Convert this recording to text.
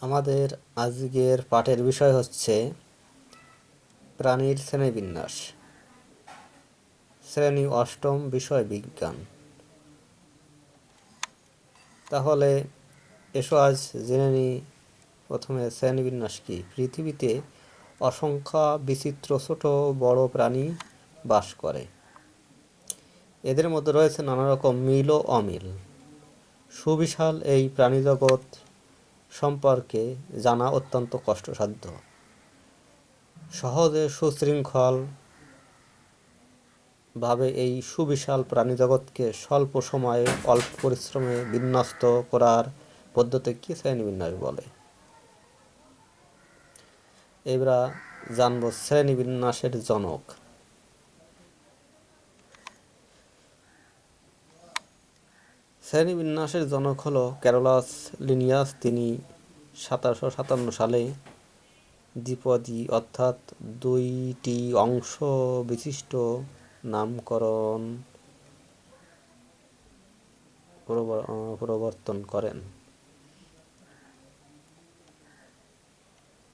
আমাদের আজকের পাঠের বিষয় হচ্ছে প্রাণীর শ্রেণীবিন্যাস। শ্রেণী অষ্টম, বিষয় বিজ্ঞান। তাহলে এসো আজ জেনে নিই প্রথমে শ্রেণীবিন্যাস কি। পৃথিবীতে অসংখ্য বিচিত্র ছোট বড় প্রাণী বাস করে। এদের মধ্যে রয়েছে নানা রকম মিল ও অমিল। সুবিশাল এই প্রাণীজগৎ সম্পর্কে জানা অত্যন্ত কষ্টসাধ্য। সহজে সুশৃঙ্খল ভাবে এই সুবিশাল প্রাণীজগৎকে স্বল্প সময়ে অল্প পরিশ্রমে বিন্যস্ত করার পদ্ধতিকে শ্রেণীবিন্যাস বলে। এবার জানব শ্রেণীবিন্যাসের জনক। শ্রেণীবিন্যাসের জনক হল ক্যারোলাস লিনিয়াস। তিনি 1757 সালে দ্বিপদী অর্থাৎ দুইটি অংশ বিশিষ্ট নামকরণ প্রবর্তন করেন।